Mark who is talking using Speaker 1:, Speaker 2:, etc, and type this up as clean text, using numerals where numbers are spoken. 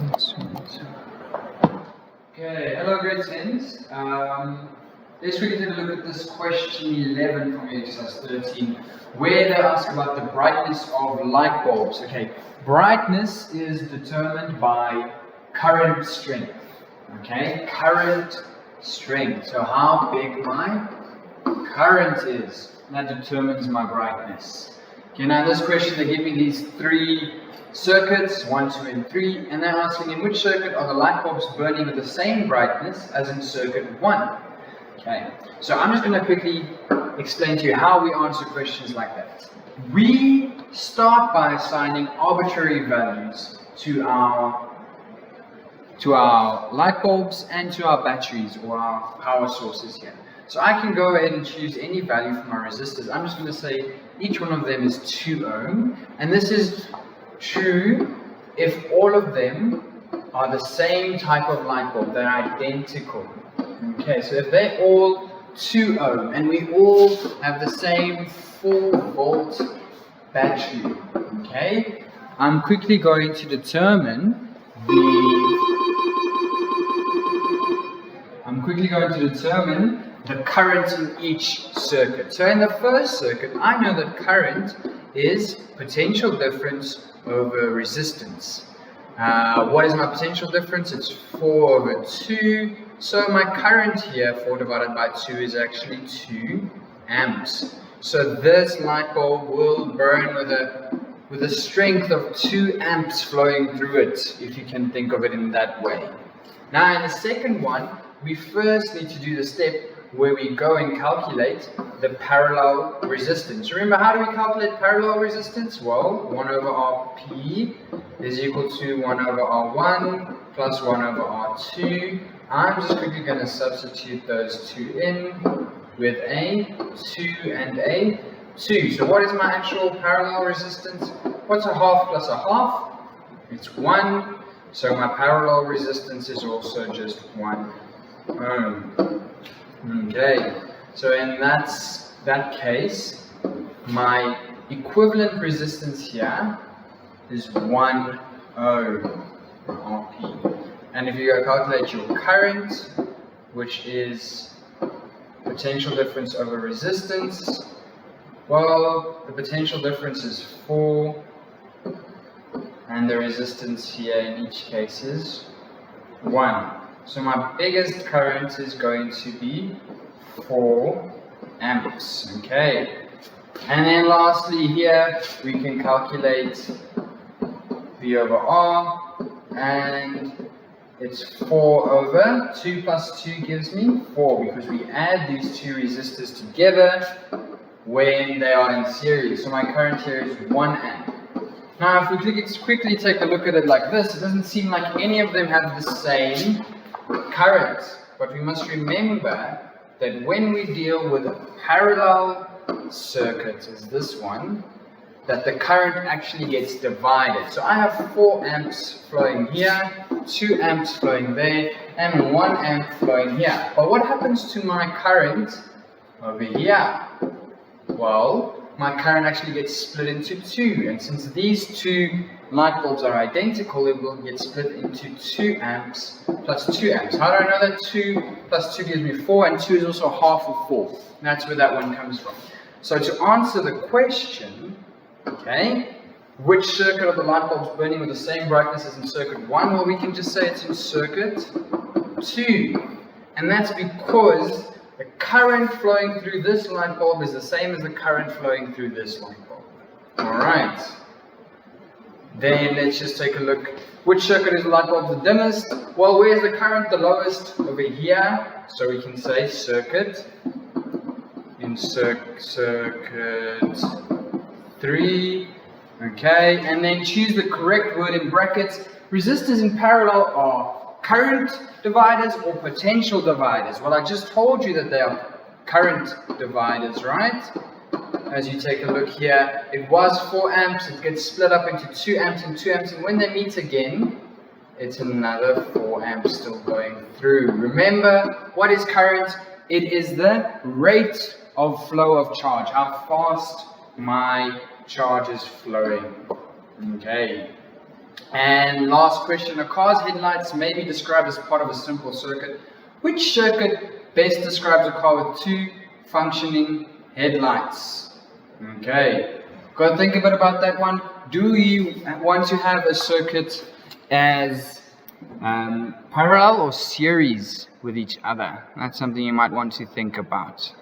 Speaker 1: Okay, hello grade 10s. Let's quickly take a look at this question 11 from exercise 13, where they ask about the brightness of light bulbs. Okay, brightness is determined by current strength. Okay, current strength. So how big my current is, that determines my brightness. Okay, now in this question they give me these three circuits, 1, 2, and 3, and they're asking in which circuit are the light bulbs burning with the same brightness as in circuit 1. Okay, so I'm just going to quickly explain to you how we answer questions like that. We start by assigning arbitrary values to our light bulbs and to our batteries or our power sources here. So I can go ahead and choose any value for my resistors. I'm just going to say each one of them is 2 ohm, and this is true if all of them are the same type of light bulb, they're identical. Okay, so if they're all 2 ohm and we all have the same 4-volt battery, okay, I'm quickly going to determine the current in each circuit. So in the first circuit, I know that current is potential difference over resistance. What is my potential difference? It's 4 over 2. So my current here, 4 divided by 2, is actually 2 amps. So this light bulb will burn with a strength of 2 amps flowing through it, if you can think of it in that way. Now in the second one, we first need to do the step where we go and calculate the parallel resistance. Remember, how do we calculate parallel resistance? Well, 1 over Rp is equal to 1 over R1 plus 1 over R2. I'm just quickly going to substitute those two in with a 2 and a 2. So what is my actual parallel resistance? What's a half plus a half? It's 1. So my parallel resistance is also just 1 ohm. Okay, so in that case, my equivalent resistance here is 1 ohm Rp. And if you go calculate your current, which is potential difference over resistance, well, the potential difference is 4, and the resistance here in each case is 1. So my biggest current is going to be 4 amps, okay? And then lastly here, we can calculate V over R, and it's 4 over 2 plus 2 gives me 4, because we add these two resistors together when they are in series. So my current here is 1 amp. Now if we quickly take a look at it like this, it doesn't seem like any of them have the same current, but we must remember that when we deal with a parallel circuit as this one, that the current actually gets divided. So I have 4 amps flowing here, 2 amps flowing there, and 1 amp flowing here. But what happens to my current over here? Well, my current actually gets split into 2, and since these two light bulbs are identical, it will get split into 2 amps plus 2 amps. How do I know that 2 plus 2 gives me 4, and 2 is also half of 4? That's where that one comes from. So to answer the question, okay, which circuit are the light bulbs burning with the same brightness as in circuit 1? Well, we can just say it's in circuit 2, and that's because the current flowing through this light bulb is the same as the current flowing through this light bulb. Alright. Then let's just take a look. Which circuit is the light bulb the dimmest? Well, where's the current the lowest? Over here. So we can say circuit in circuit 3. Okay, and then choose the correct word in brackets. Resistors in parallel are current dividers or potential dividers. Well, I just told you that they are current dividers, right? As you take a look here, it was 4 amps, it gets split up into 2 amps and 2 amps, and when they meet again, it's another 4 amps still going through. Remember, what is current? It is the rate of flow of charge, how fast my charge is flowing. Okay. And last question, a car's headlights may be described as part of a simple circuit. Which circuit best describes a car with two functioning headlights? Okay, got to think a bit about that one. Do you want to have a circuit as parallel or series with each other? That's something you might want to think about.